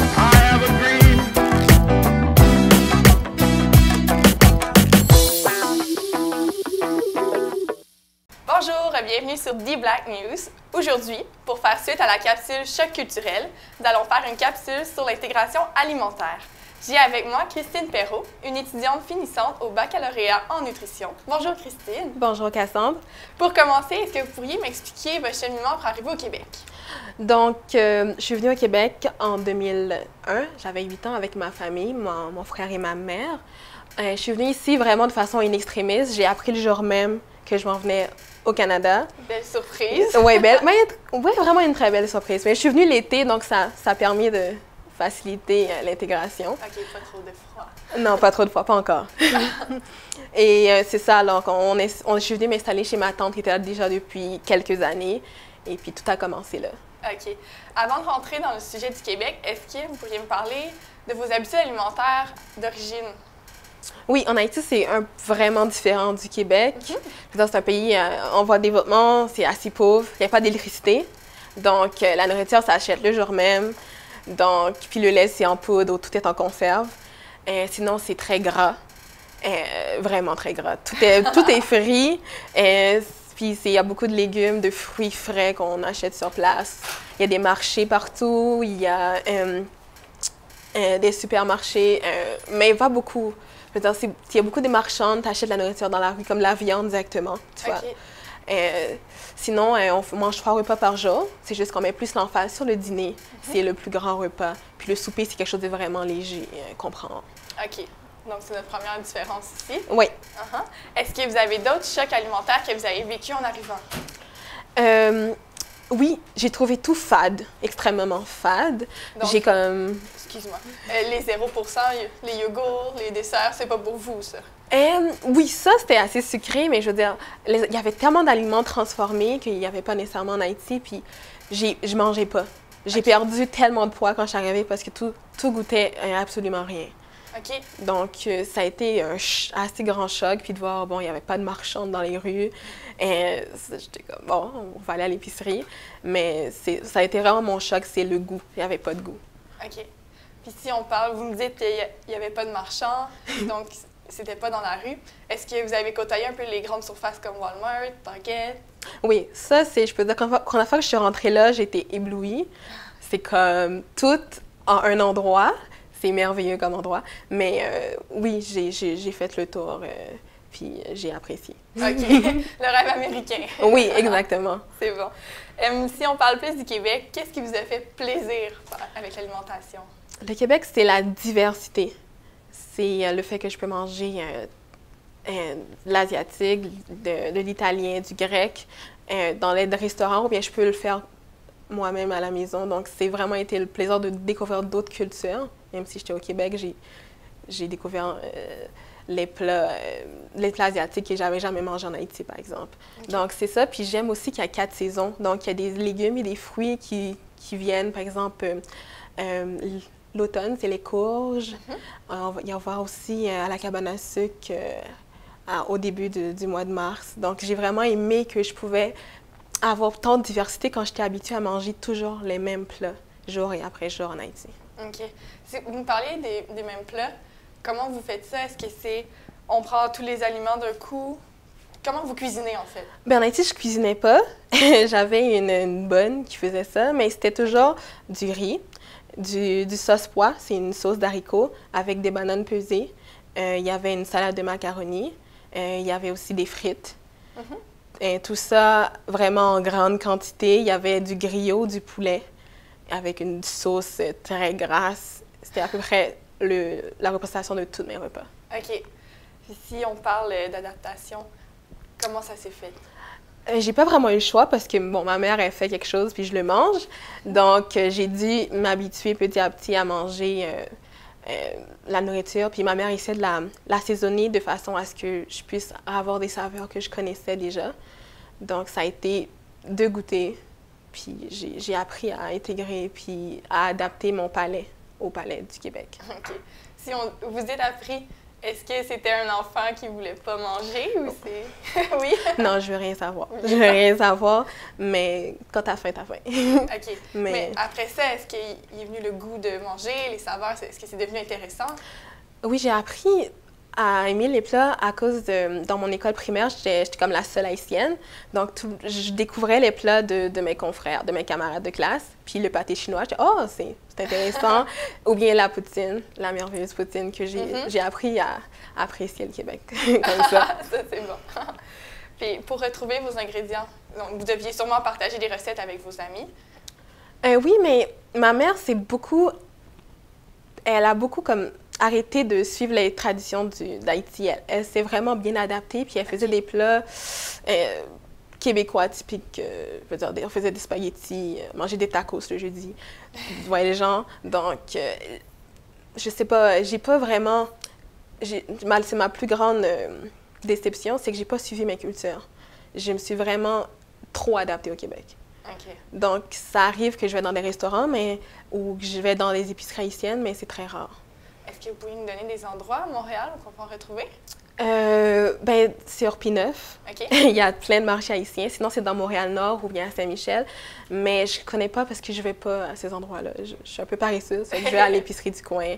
I have a dream. Bonjour, bienvenue sur The Black News. Aujourd'hui, pour faire suite à la capsule Choc culturel, nous allons faire une capsule sur l'intégration alimentaire. J'ai avec moi Christine Perrault, une étudiante finissante au baccalauréat en nutrition. Bonjour Christine. Bonjour Cassandre. Pour commencer, est-ce que vous pourriez m'expliquer votre cheminement pour arriver au Québec? Donc, je suis venue au Québec en 2001. J'avais 8 ans avec ma famille, mon frère et ma mère. Je suis venue ici vraiment de façon in extremis. J'ai appris le jour même que je m'en venais au Canada. Belle surprise. Oui, vraiment une très belle surprise. Mais je suis venue l'été, donc ça a permis de faciliter l'intégration. OK, pas trop de froid. Non, pas trop de fois, pas encore. Et c'est ça, alors je suis venue m'installer chez ma tante qui était là déjà depuis quelques années. Et puis tout a commencé là. OK. Avant de rentrer dans le sujet du Québec, est-ce que vous pourriez me parler de vos habitudes alimentaires d'origine? Oui, en Haïti, c'est vraiment différent du Québec. C'est un pays en voie de développement, c'est assez pauvre, il n'y a pas d'électricité. Donc, la nourriture, ça achète le jour même. Donc, puis le lait, c'est en poudre ou tout est en conserve. Sinon, c'est très gras, vraiment très gras. Tout est frit. Puis, il y a beaucoup de légumes, de fruits frais qu'on achète sur place. Il y a des marchés partout, il y a des supermarchés, mais pas beaucoup. Je veux dire, il y a beaucoup de marchands, tu achètes la nourriture dans la rue, comme la viande directement, tu vois. Sinon, on mange 3 repas par jour. C'est juste qu'on met plus l'emphase sur le dîner. C'est le plus grand repas. Puis le souper, c'est quelque chose de vraiment léger qu'on prend. OK. Donc, c'est notre première différence ici. Oui. Est-ce que vous avez d'autres chocs alimentaires que vous avez vécu en arrivant? Oui, j'ai trouvé tout fade, extrêmement fade. J'ai comme... Excuse-moi. Les 0%, les yogourts, les desserts, c'est pas pour vous, ça? Oui, ça, c'était assez sucré, mais je veux dire, il y avait tellement d'aliments transformés qu'il n'y avait pas nécessairement en Haïti, puis je mangeais pas. J'ai perdu tellement de poids quand je suis arrivée parce que tout goûtait absolument rien. OK. Donc, ça a été un assez grand choc, puis de voir, bon, il n'y avait pas de marchandes dans les rues. J'étais comme, bon, on va aller à l'épicerie. Mais ça a été vraiment mon choc, c'est le goût. Il n'y avait pas de goût. OK. Puis si on parle, vous me dites qu'il n'y avait pas de marchands, donc c'était pas dans la rue. Est-ce que vous avez côtoyé un peu les grandes surfaces comme Walmart, Target? Oui, ça, je peux dire, quand la fois que je suis rentrée là, j'étais éblouie. C'est comme tout en un endroit. C'est merveilleux comme endroit. Mais oui, j'ai fait le tour, puis j'ai apprécié. OK. Le rêve américain. Oui, exactement. C'est bon. Si on parle plus du Québec, qu'est-ce qui vous a fait plaisir avec l'alimentation? Le Québec, c'est la diversité. C'est le fait que je peux manger de l'asiatique, de l'italien, du grec, dans les restaurants, ou bien je peux le faire moi-même à la maison. Donc, c'est vraiment été le plaisir de découvrir d'autres cultures. Même si j'étais au Québec, j'ai découvert les plats asiatiques que j'avais jamais mangé en Haïti, par exemple. Okay. Donc, c'est ça. Puis j'aime aussi qu'il y a 4 saisons. Donc, il y a des légumes et des fruits qui viennent, par exemple, l'automne, c'est les courges. Il y en a aussi à la cabane à sucre au début du mois de mars. Donc, j'ai vraiment aimé que je pouvais avoir tant de diversité quand j'étais habituée à manger toujours les mêmes plats, jour et après jour en Haïti. OK. Si vous me parlez des mêmes plats, comment vous faites ça? Est-ce que on prend tous les aliments d'un coup? Comment vous cuisinez, en fait? Bien, en Haïti, je cuisinais pas. J'avais une bonne qui faisait ça, mais c'était toujours du riz, du sauce pois, c'est une sauce d'haricots avec des bananes pesées. Il y avait une salade de macaroni. Il y avait aussi des frites. Et tout ça vraiment en grande quantité. Il y avait du griot, du poulet, avec une sauce très grasse. C'était à peu près la représentation de tous mes repas. OK. Si on parle d'adaptation, comment ça s'est fait? J'ai pas vraiment eu le choix parce que, bon, ma mère, elle fait quelque chose puis je le mange. Donc, j'ai dû m'habituer petit à petit à manger la nourriture. Puis ma mère essaie de l'assaisonner de façon à ce que je puisse avoir des saveurs que je connaissais déjà. Donc, ça a été de goûter. Puis j'ai appris à intégrer puis à adapter mon palais au palais du Québec. OK. Si vous êtes appris Est-ce que c'était un enfant qui voulait pas manger ou c'est... Oui? Non, je veux rien savoir. Je veux rien savoir, mais quand t'as faim, t'as faim. OK. Mais après ça, est-ce qu'il est venu le goût de manger, les saveurs? Est-ce que c'est devenu intéressant? Oui, j'ai appris à aimer les plats à cause de... Dans mon école primaire, j'étais comme la seule haïtienne. Donc, je découvrais les plats de mes confrères, de mes camarades de classe. Puis le pâté chinois, j'étais « Oh, c'est intéressant! » Ou bien la poutine, la merveilleuse poutine que j'ai appris à apprécier le Québec comme ça. Ça, c'est bon. Puis, pour retrouver vos ingrédients, donc, vous deviez sûrement partager des recettes avec vos amis. Oui, mais ma mère, elle a beaucoup comme arrêté de suivre les traditions d'Haïti. Elle s'est vraiment bien adaptée, puis elle faisait des plats québécois typiques. Je veux dire, on faisait des spaghettis, manger des tacos le jeudi. Vous voyez les gens. Donc, je sais pas, j'ai pas vraiment... C'est ma plus grande déception, c'est que j'ai pas suivi mes cultures. Je me suis vraiment trop adaptée au Québec. OK. Donc, ça arrive que je vais dans des restaurants ou que je vais dans des épiceries haïtiennes, mais c'est très rare. Est-ce que vous pouvez nous donner des endroits à Montréal où on peut en retrouver? C'est Orpineuf. OK. Il y a plein de marchés haïtiens. Sinon, c'est dans Montréal-Nord ou bien à Saint-Michel. Mais je connais pas parce que je vais pas à ces endroits-là. Je suis un peu paresseuse. Je vais à l'épicerie du coin.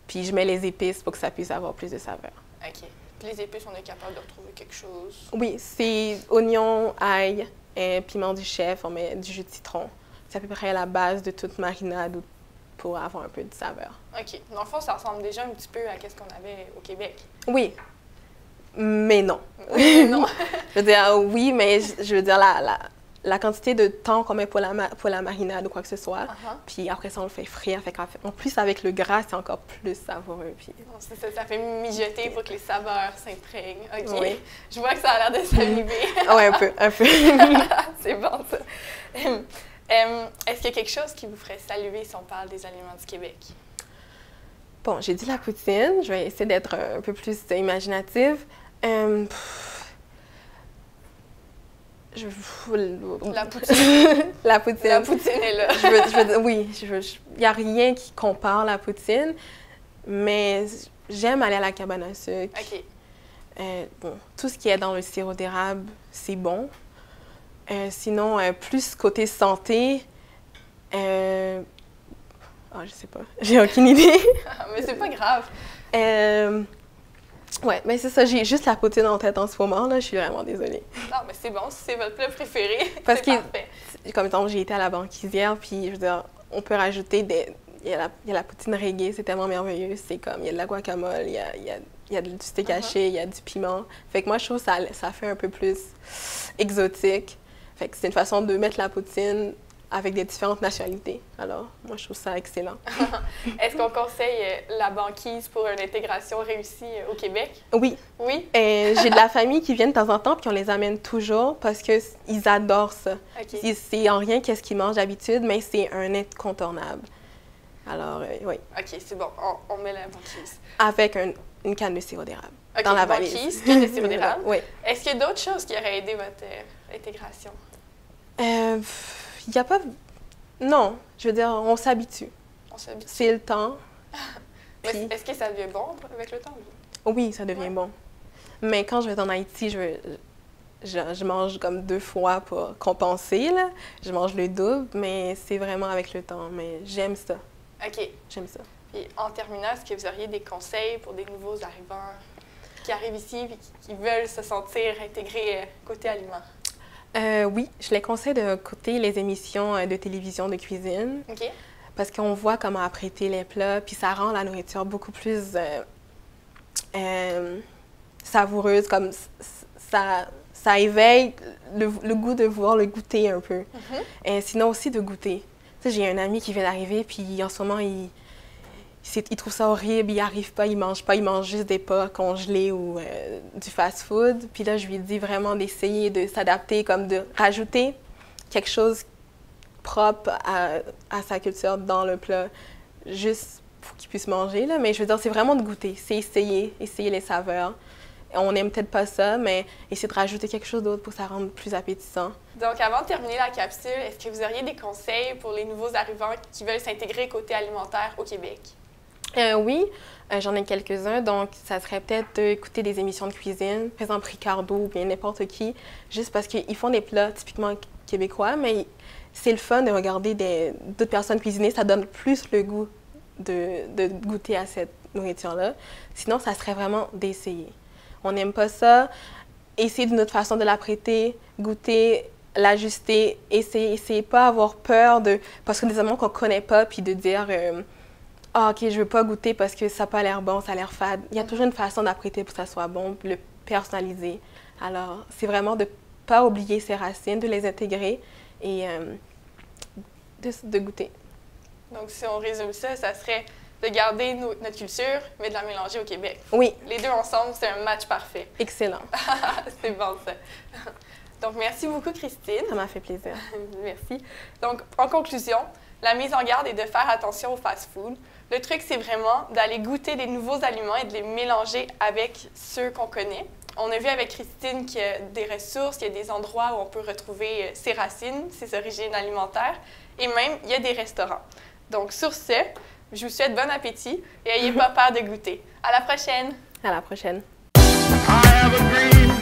Puis je mets les épices pour que ça puisse avoir plus de saveur. OK. Puis les épices, on est capable de retrouver quelque chose? Oui, c'est oignon, ail, piment du chef. On met du jus de citron. C'est à peu près la base de toute marinade pour avoir un peu de saveur. OK. Dans le fond, ça ressemble déjà un petit peu à ce qu'on avait au Québec. Oui, mais non. Non. Je veux dire, oui, mais je veux dire, la quantité de temps qu'on met pour la marinade ou quoi que ce soit, puis après ça, on le fait frire. En plus, avec le gras, c'est encore plus savoureux. Puis... Ça fait mijoter pour que les saveurs s'imprègnent. OK. Oui. Je vois que ça a l'air de s'allumer. Oui, un peu. C'est bon, ça. Est-ce qu'il y a quelque chose qui vous ferait saluer si on parle des aliments du Québec? Bon, j'ai dit la poutine. Je vais essayer d'être un peu plus imaginative. La poutine. La poutine. La poutine est là. Oui, il n'y a rien qui compare la poutine, mais j'aime aller à la cabane à sucre. OK. Bon, tout ce qui est dans le sirop d'érable, c'est bon. Sinon, plus côté santé, je sais pas, j'ai aucune idée. Mais c'est pas grave. Ouais, mais c'est ça, j'ai juste la poutine en tête en ce moment, là, je suis vraiment désolée. Non, mais c'est bon, si c'est votre plat préféré, parce c'est parfait. Comme exemple, j'ai été à la banquisière, puis je veux dire, on peut rajouter il y a la poutine reggae, c'est tellement merveilleux, c'est comme, il y a de la guacamole, il y a du steak haché, il y a du piment. Fait que moi, je trouve que ça fait un peu plus exotique. Fait que c'est une façon de mettre la poutine avec des différentes nationalités. Alors, moi, je trouve ça excellent. Est-ce qu'on conseille la banquise pour une intégration réussie au Québec? Oui. Oui? J'ai de la famille qui vient de temps en temps, puis on les amène toujours parce qu'ils adorent ça. Okay. C'est en rien qu'est-ce qu'ils mangent d'habitude, mais c'est un incontournable. Alors, oui. OK, c'est bon. On met la banquise. Avec une canne de sirop d'érable. Okay, dans la banquise, valise. canne de sirop d'érable. Oui. Est-ce qu'il y a d'autres choses qui auraient aidé votre intégration? Il n'y a pas... Non, je veux dire, on s'habitue. On s'habitue. C'est le temps. Puis... Est-ce que ça devient bon avec le temps? Oui, ça devient bon. Mais quand je vais en Haïti, je mange comme 2 fois pour compenser, là. Je mange le double, mais c'est vraiment avec le temps. Mais j'aime ça. OK. J'aime ça. Puis en terminant, est-ce que vous auriez des conseils pour des nouveaux arrivants qui arrivent ici et qui veulent se sentir intégrés côté aliments? Oui, je les conseille d'écouter les émissions de télévision de cuisine. OK. Parce qu'on voit comment apprêter les plats, puis ça rend la nourriture beaucoup plus savoureuse, comme ça éveille le goût de vouloir le goûter un peu. Et sinon aussi de goûter. Tu sais, j'ai un ami qui vient d'arriver, puis en ce moment, il trouve ça horrible, il arrive pas, il mange juste des plats congelés ou du fast-food. Puis là, je lui dis vraiment d'essayer de s'adapter, comme de rajouter quelque chose propre à sa culture dans le plat, juste pour qu'il puisse manger, là. Mais je veux dire, c'est vraiment de goûter, c'est essayer les saveurs. On n'aime peut-être pas ça, mais essayer de rajouter quelque chose d'autre pour que ça rende plus appétissant. Donc, avant de terminer la capsule, est-ce que vous auriez des conseils pour les nouveaux arrivants qui veulent s'intégrer côté alimentaire au Québec? Oui, j'en ai quelques-uns. Donc, ça serait peut-être d'écouter des émissions de cuisine, par exemple Ricardo ou bien n'importe qui, juste parce qu'ils font des plats typiquement québécois, mais c'est le fun de regarder d'autres personnes cuisiner. Ça donne plus le goût de goûter à cette nourriture-là. Sinon, ça serait vraiment d'essayer. On n'aime pas ça, essayer d'une autre façon de l'apprêter, goûter, l'ajuster, essayer pas avoir peur de... Parce que des aliments qu'on ne connaît pas, puis de dire ah, OK, je veux pas goûter parce que ça n'a pas l'air bon, ça a l'air fade. Il y a toujours une façon d'apprêter pour que ça soit bon, puis le personnaliser. Alors, c'est vraiment de ne pas oublier ses racines, de les intégrer et de goûter. Donc, si on résume ça, ça serait de garder notre culture, mais de la mélanger au Québec. Oui. Les deux ensemble, c'est un match parfait. Excellent. C'est bon, ça. Donc, merci beaucoup, Christine. Ça m'a fait plaisir. Merci. Donc, en conclusion, la mise en garde est de faire attention au fast-food. Le truc, c'est vraiment d'aller goûter des nouveaux aliments et de les mélanger avec ceux qu'on connaît. On a vu avec Christine qu'il y a des ressources, qu'il y a des endroits où on peut retrouver ses racines, ses origines alimentaires, et même, il y a des restaurants. Donc, sur ce, je vous souhaite bon appétit et n'ayez pas peur de goûter. À la prochaine! À la prochaine! I have a dream.